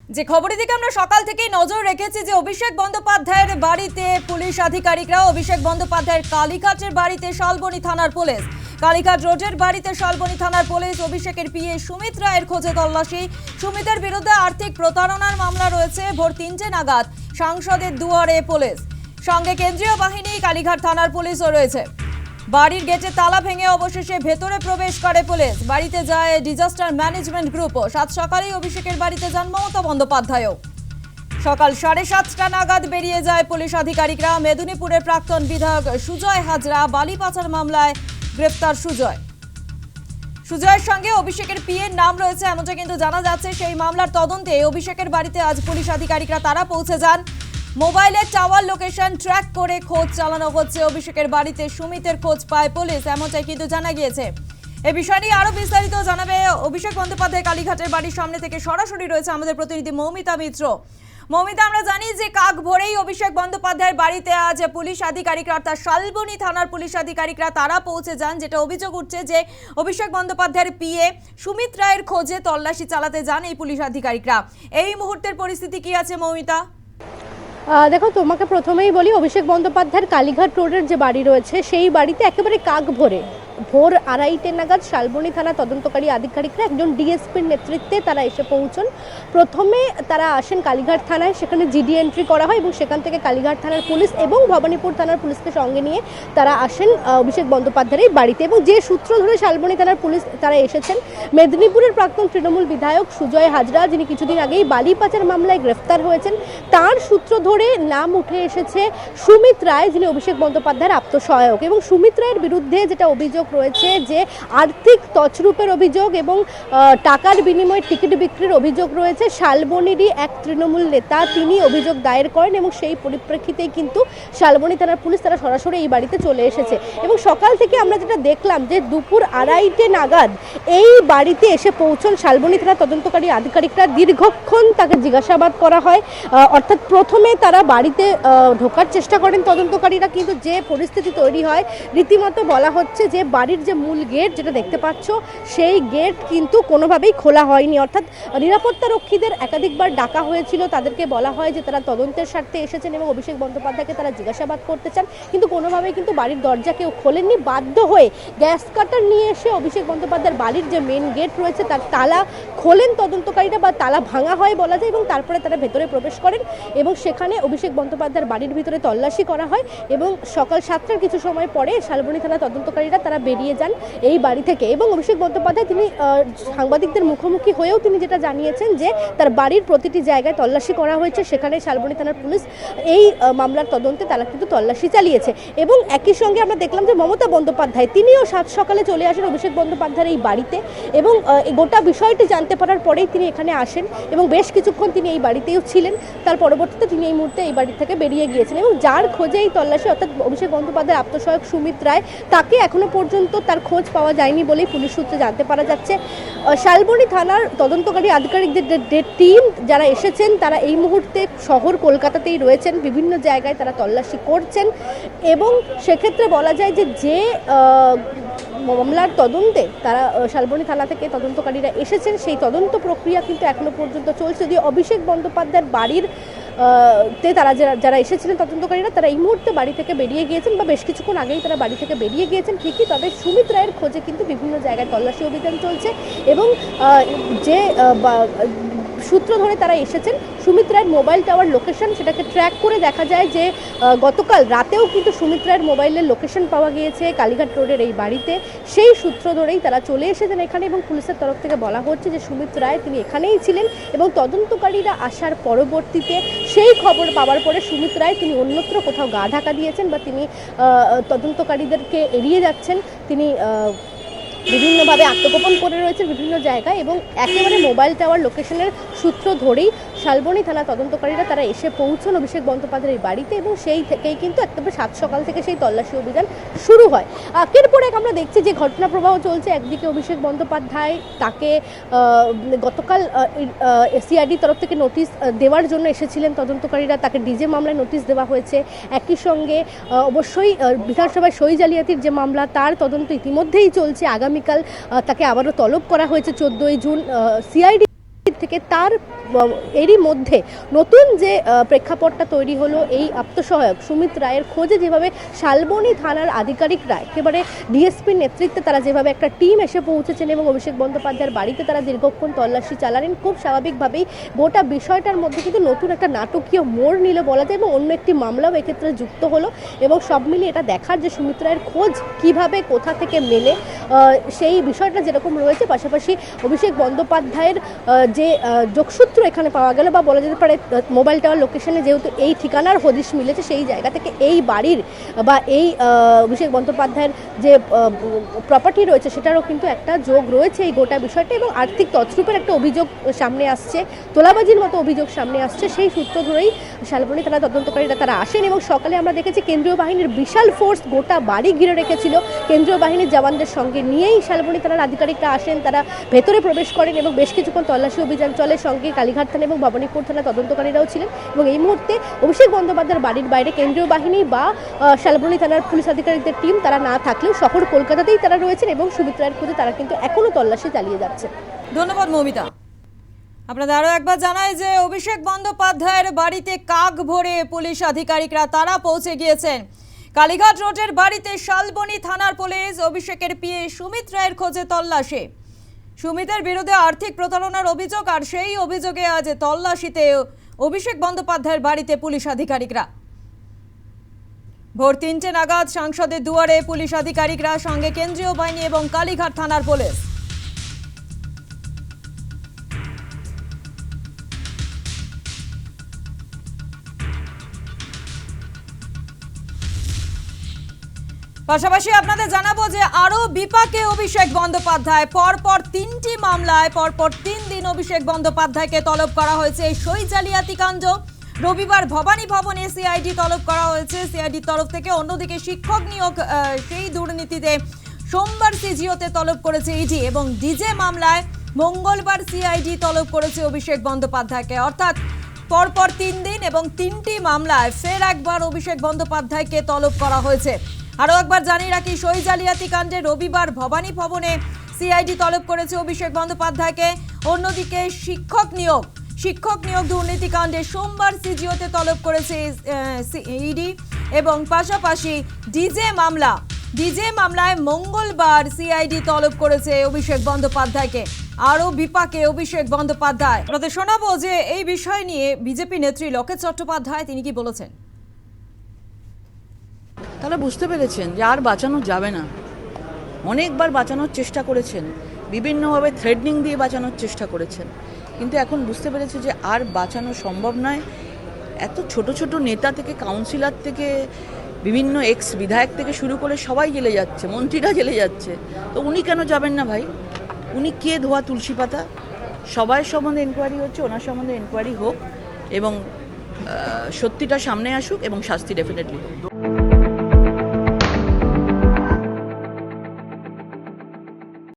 যে খবরের দিকে আমরা সকাল থেকেই নজর রেখেছি যে অভিষেক বন্দ্যোপাধ্যায়ের বাড়িতে পুলিশ আধিকারিকরা অভিষেক বন্দ্যোপাধ্যায়ের কালীঘাটের বাড়িতে শালবনী থানার পুলিশ কালীঘাট রোডের বাড়িতে শালবনী থানার পুলিশ অভিষেকের পিএ সুমিত রায়ের খোঁজে তল্লাশি। সুমিতের বিরুদ্ধে আর্থিক প্রতারণার মামলা রয়েছে। ভোর ৩টে নাগাদ সাংসদের দুয়ারে পুলিশ, সঙ্গে কেন্দ্রীয় বাহিনী, কালীঘাট থানার পুলিশও রয়েছে। বাড়ির গেটে তালা ভেঙে অবশেষে ভেতরে প্রবেশ করে পুলিশ। বাড়িতে যায় ডিজাস্টার ম্যানেজমেন্ট গ্রুপও। সাত সকালেই অভিষেকের বাড়িতে যান মমতা বন্দ্যোপাধ্যায়ও। সকাল 7:30টা নাগাদ বেরিয়ে যায় পুলিশ আধিকারিকরা। মেদিনীপুরের প্রাক্তন বিধায়ক সুজয় হাজরা বালি পাচার মামলায় গ্রেফতার সুজয়ের সঙ্গে অভিষেকের পিএর নাম রয়েছে এমনটা কিন্তু জানা যাচ্ছে। সেই মামলার তদন্তে অভিষেকের বাড়িতে আজ পুলিশ আধিকারিকরা তারা পৌঁছে যান। মোবাইলে টাওয়ার লোকেশন ট্র্যাক করে খোঁজ চালানো হচ্ছে। অভিষেকের বাড়িতে সুমিতের খোঁজ পায় পুলিশ, এমনটাই কিন্তু জানা গিয়েছে। এ বিষয় নিয়ে আরো বিস্তারিত জানাবে অভিষেক বন্দ্যোপাধ্যায় কালীঘাটের বাড়ির সামনে থেকে সরাসরি রয়েছে আমাদের প্রতিনিধি মৌমিতা মিত্র। মৌমিতা, আমরা জানি যে কাক ভোরেই অভিষেক বন্দ্যোপাধ্যায়ের বাড়িতে আজ পুলিশ আধিকারিকরা অর্থাৎ শালবনী থানার পুলিশ আধিকারিকরা তারা পৌঁছে যান। যেটা অভিযোগ উঠছে যে অভিষেক বন্দ্যোপাধ্যায়ের পিএ সুমিত রায়ের খোঁজে তল্লাশি চালাতে যান এই পুলিশ আধিকারিকরা। এই মুহূর্তের পরিস্থিতি কি আছে মৌমিতা? দেখো, তোমাকে প্রথমেই বলি, অভিষেক বন্দ্যোপাধ্যায়ের কালীঘাট রোডের যে বাড়ি রয়েছে সেই বাড়িতে একেবারে কাক ভোর 2:30 নাগাদ শালবনী থানা তদন্তকারী আধিকারিকরা একজন ডিএসপির নেতৃত্বে তারা এসে পৌঁছন। প্রথমে তারা আসেন কালীঘাট থানায়, সেখানে জিডি এন্ট্রি করা হয় এবং সেখান থেকে কালীঘাট থানার পুলিশ এবং ভবানীপুর থানার পুলিশকে সঙ্গে নিয়ে তারা আসেন অভিষেক বন্দ্যোপাধ্যায়ের বাড়িতে। এবং যে সূত্র ধরে শালবনী থানার পুলিশ তারা এসেছেন, মেদিনীপুরের প্রাক্তন তৃণমূল বিধায়ক সুজয় হাজরা, যিনি কিছুদিন আগেই বালি পাচার মামলায় গ্রেফতার হয়েছেন, তার সূত্র ধরে নাম উঠে এসেছে সুমিত রায়, যিনি অভিষেক বন্দ্যোপাধ্যায়ের আত্মসহায়ক। এবং সুমিত রায়ের বিরুদ্ধে যেটা অভিযোগ রয়েছে যে আর্থিক তছরূপের অভিযোগ এবং টাকার বিনিময়ে টিকিট বিক্রির অভিযোগ রয়েছে। শালবনীরই এক তৃণমূল নেতা তিনি অভিযোগ দায়ের করেন এবং সেই পরিপ্রেক্ষিতেই কিন্তু শালবনী থানার পুলিশ তারা সরাসরি এই বাড়িতে চলে এসেছে। এবং সকাল থেকে আমরা যেটা দেখলাম যে দুপুর 2:30 নাগাদ এই বাড়িতে এসে পৌঁছন শালবনী থানার তদন্তকারী আধিকারিকরা। দীর্ঘক্ষণ তাকে জিজ্ঞাসাবাদ করা হয়, অর্থাৎ প্রথমে তারা বাড়িতে ঢোকার চেষ্টা করেন তদন্তকারীরা, কিন্তু যে পরিস্থিতি তৈরি হয় রীতিমতো বলা হচ্ছে যে বাড়ির যে মূল গেট যেটা দেখতে পাচ্ছ সেই গেট কিন্তু কোনোভাবেই খোলা হয়নি। অর্থাৎ নিরাপত্তা রক্ষীদের একাধিকবার ডাকা হয়েছিল, তাদেরকে বলা হয় যে তারা তদন্তের স্বার্থে এসেছেন এবং অভিষেক বন্দ্যোপাধ্যায়কে তারা জিজ্ঞাসাবাদ করতে চান, কিন্তু কোনোভাবেই কিন্তু বাড়ির দরজা কেউ খোলেননি। বাধ্য হয়ে গ্যাস কাটার নিয়ে এসে অভিষেক বন্দ্যোপাধ্যায়ের বাড়ির যে মেন গেট রয়েছে তার তালা খোলেন তদন্তকারীরা, বা তালা ভাঙা হয় বলা যায়, এবং তারপরে তারা ভেতরে প্রবেশ করেন এবং সেখানে অভিষেক বন্দ্যোপাধ্যায়ের বাড়ির ভিতরে তল্লাশি করা হয়। এবং সকাল 7টার কিছু সময় পরে শালবনী থানা তদন্তকারীরা তারা বেরিয়ে যান এই বাড়ি থেকে। এবং অভিষেক বন্দ্যোপাধ্যায় তিনি সাংবাদিকদের মুখোমুখি হয়েও তিনি যেটা জানিয়েছেন যে তার বাড়ির প্রতিটি জায়গায় তল্লাশি করা হয়েছে, সেখানে শালবনী থানার পুলিশ এই মামলার তদন্তে তারা কিন্তু তল্লাশি চালিয়েছে। এবং একই সঙ্গে আমরা দেখলাম যে মমতা বন্দ্যোপাধ্যায় তিনিও সাত সকালে চলে আসেন অভিষেক বন্দ্যোপাধ্যায়ের এই বাড়িতে এবং গোটা বিষয়টি জানতে পারার পরেই তিনি এখানে আসেন এবং বেশ কিছুক্ষণ তিনি এই বাড়িতেও ছিলেন। তার পরবর্তীতে তিনি এই মুহূর্তে এই বাড়ি থেকে বেরিয়ে গিয়েছেন এবং যার খোঁজে এই তল্লাশি, অর্থাৎ অভিষেক বন্দ্যোপাধ্যায়ের আত্মসহায়ক সুমিত রায়, তাকে এখনো পর্যন্ত তার খোঁজ পাওয়া যায়নি বলেই পুলিশ সূত্রে জানতে পারা যাচ্ছে। শালবনী থানার তদন্তকারী আধিকারিকদের যে টিম যারা এসেছেন তারা এই মুহূর্তে শহর কলকাতাতেই রয়েছেন, বিভিন্ন জায়গায় তারা তল্লাশি করছেন। এবং সেক্ষেত্রে বলা যায় যে মামলার তদন্তে তারা শালবনী থানা থেকে তদন্তকারীরা এসেছেন, সেই তদন্ত প্রক্রিয়া কিন্তু এখনো পর্যন্ত চলছে। যদিও অভিষেক বন্দ্যোপাধ্যায়ের বাড়ির তে তারা যারা এসেছিলেন তদন্তকারীরা তারা এই মুহূর্তে বাড়ি থেকে বেরিয়ে গিয়েছেন, বা বেশ কিছুক্ষণ আগেই তারা বাড়ি থেকে বেরিয়ে গিয়েছেন ঠিকই, তবে সুমিত রায়ের খোঁজে কিন্তু বিভিন্ন জায়গায় তল্লাশি অভিযান চলছে। এবং যে সূত্র ধরে তারা এসেছেন, সুমিত রায়ের মোবাইল টাওয়ার লোকেশন সেটাকে ট্র্যাক করে দেখা যায় যে গতকাল রাতেও কিন্তু সুমিত রায়ের মোবাইলের লোকেশন পাওয়া গিয়েছে কালীঘাট রোডের এই বাড়িতে। সেই সূত্র ধরেই তারা চলে এসেছেন এখানে এবং পুলিশের তরফ থেকে বলা হচ্ছে যে সুমিত রায় তিনি এখানেই ছিলেন এবং তদন্তকারীরা আসার পরবর্তীতে সেই খবর পাওয়ার পরে সুমিত রায় তিনি অন্যত্র কোথাও গা ঢাকা দিয়েছেন বা তিনি তদন্তকারীদেরকে এড়িয়ে যাচ্ছেন, তিনি বিভিন্নভাবে আত্মগোপন করে রয়েছে বিভিন্ন জায়গায়। এবং একেবারে মোবাইল টাওয়ার লোকেশনের সূত্র ধরেই শালবনী থানা তদন্তকারীরা তারা এসে পৌঁছন অভিষেক বন্দ্যোপাধ্যায়ের বাড়িতে এবং সেই থেকেই কিন্তু একেবারে সাত সকাল থেকে সেই তল্লাশি অভিযান শুরু হয়। একের পর এক আমরা দেখছি যে ঘটনা প্রবাহ চলছে। একদিকে অভিষেক বন্দ্যোপাধ্যায়, তাকে গতকাল সিআইডির তরফ থেকে নোটিশ দেওয়ার জন্য এসেছিলেন তদন্তকারীরা, তাকে ডিজে মামলায় নোটিশ দেওয়া হয়েছে। একই সঙ্গে অবশ্যই বিধানসভায় সই জালিয়াতির যে মামলা তার তদন্ত ইতিমধ্যেই চলছে। আগামীকাল তাকে আবারও তলব করা হয়েছে 14ই জুন সিআইডি থেকে। তার এরই মধ্যে নতুন যে প্রেক্ষাপটটা তৈরি হলো এই আত্মসহায়ক সুমিত রায়ের খোঁজে, যেভাবে শালবনী থানার আধিকারিকরা একেবারে ডিএসপির নেতৃত্বে তারা যেভাবে একটা টিম এসে পৌঁছেছেন এবং অভিষেক বন্দ্যোপাধ্যায়ের বাড়িতে তারা দীর্ঘক্ষণ তল্লাশি চালালেন, খুব স্বাভাবিকভাবেই গোটা বিষয়টার মধ্যে কিন্তু নতুন একটা নাটকীয় মোড় নিল বলা যায় এবং অন্য একটি মামলাও এক্ষেত্রে যুক্ত হলো এবং সব মিলিয়ে এটা দেখার যে সুমিত রায়ের খোঁজ কীভাবে কোথা থেকে মেলে সেই বিষয়টা যেরকম রয়েছে, পাশাপাশি অভিষেক বন্দ্যোপাধ্যায়ের যে যোগসূত্র এখানে পাওয়া গেল বা বলা যেতে পারে মোবাইল টাওয়ার লোকেশনে যেহেতু এই ঠিকানার হদিশ মিলেছে, সেই জায়গা থেকে এই বাড়ির বা এই অভিষেক বন্দ্যোপাধ্যায়ের যে প্রপার্টি রয়েছে সেটারও কিন্তু একটা যোগ রয়েছে এই গোটা বিষয়টা এবং আর্থিক তছরূপের একটা অভিযোগ সামনে আসছে, তোলাবাজির মতো অভিযোগ সামনে আসছে। সেই সূত্র ধরেই শালবনী থানা তদন্তকারীরা তারা আসেন এবং সকালে আমরা দেখেছি কেন্দ্রীয় বাহিনীর বিশাল ফোর্স গোটা বাড়ি ঘিরে রেখেছিল। কেন্দ্রীয় বাহিনীর জওয়ানদের সঙ্গে নিয়েই শালবনী থানার আধিকারিকরা আসেন, তারা ভেতরে প্রবেশ করেন এবং বেশ কিছুক্ষণ তল্লাশি অভিযান চলে। সঙ্গে কালীঘাট থানা এবং ভবানীপুর থানা তদন্তকারীরাও ছিলেন এবং এই মুহূর্তে অভিষেক বন্দ্যোপাধ্যায়ের বাড়ির বাইরে কেন্দ্রীয় বাহিনী বা শালবনী থানার পুলিশ আধিকারিকদের টিম তারা না থাকলেও শহর কলকাতাতেই তারা রয়েছেন এবং সুমিত রায়ের খোঁজে তারা কিন্তু এখনো তল্লাশি চালিয়ে যাচ্ছে। ধন্যবাদ মৌমিতা। আপনাদের আরও একবার জানাই যে অভিষেক বন্দ্যোপাধ্যায়ের বাড়িতে কাক ভরে পুলিশ আধিকারিকরা তারা পৌঁছে গিয়েছেন। কালীঘাট রোডের বাড়িতে শালবনী থানার পুলিশ অভিষেকের পিএ সুমিত রায়ের খোঁজে তল্লাশি। সুমিতের বিরুদ্ধে আর্থিক প্রতারণার অভিযোগ, আর সেই অভিযোগে আজ তল্লাশিতে অভিষেক বন্দ্যোপাধ্যায়ের বাড়িতে পুলিশ আধিকারিকরা। ভোর 3টে নাগাদ সাংসদের দুয়ারে পুলিশ আধিকারিকরা, সঙ্গে কেন্দ্রীয় বাহিনী এবং কালীঘাট থানার পুলিশ। পাশাপাশি আপনাদের জানাবো যে আরো বিপাকে অভিষেক বন্দ্যোপাধ্যায়। পরপর 3টি মামলায় পরপর 3 দিন অভিষেক বন্দ্যোপাধ্যায়কে তলব করা হয়েছে। এই সই জালিয়াতি কাণ্ড, রবিবার ভবানী ভবনে সিআইডি তলব করা হয়েছে সিআইডির তরফ থেকে। অন্যদিকে শিক্ষক নিয়োগ সেই দুর্নীতিতে সোমবার সিজিওতে তলব করেছে ইডি এবং ডিজে মামলায় মঙ্গলবার সিআইডি তলব করেছে অভিষেক বন্দ্যোপাধ্যায়কে। অর্থাৎ পরপর 3 দিন এবং 3টি মামলায় ফের একবার অভিষেক বন্দ্যোপাধ্যায়কে তলব করা হয়েছে। আরও একবার জানিয়ে রাখি, সই জালিয়াতি কাণ্ডে রবিবার ভবানী ভবনে সিআইডি তলব করেছে অভিষেক বন্দ্যোপাধ্যায়কে। অন্যদিকে শিক্ষক নিয়োগ দুর্নীতি কাণ্ডে সোমবার সিজিওতে তলব করেছে ইডি এবং পাশাপাশি ডিজে মামলায় মঙ্গলবার সিআইডি তলব করেছে অভিষেক বন্দ্যোপাধ্যায়কে। আরও বিপাকে অভিষেক বন্দ্যোপাধ্যায়। আপনাদের শোনাবো যে এই বিষয় নিয়ে বিজেপি নেত্রী লোকেশ চট্টোপাধ্যায় তিনি কি বলেছেন। তারা বুঝতে পেরেছেন যে আর বাঁচানো যাবে না। অনেকবার বাঁচানোর চেষ্টা করেছেন, বিভিন্নভাবে থ্রেডনিং দিয়ে বাঁচানোর চেষ্টা করেছেন, কিন্তু এখন বুঝতে পেরেছে যে আর বাঁচানো সম্ভব নয়। এত ছোট ছোট নেতা থেকে কাউন্সিলর থেকে বিভিন্ন এক্স বিধায়ক থেকে শুরু করে সবাই জেলে যাচ্ছে, মন্ত্রীরা জেলে যাচ্ছে, তো উনি কেন যাবেন না ভাই? উনি কে ধোয়া তুলসী পাতা? সবাই সম্বন্ধে এনকোয়ারি হচ্ছে, ওনার সম্বন্ধে এনকোয়ারি হোক এবং সত্যিটা সামনে আসুক এবং শাস্তি ডেফিনেটলি হোক।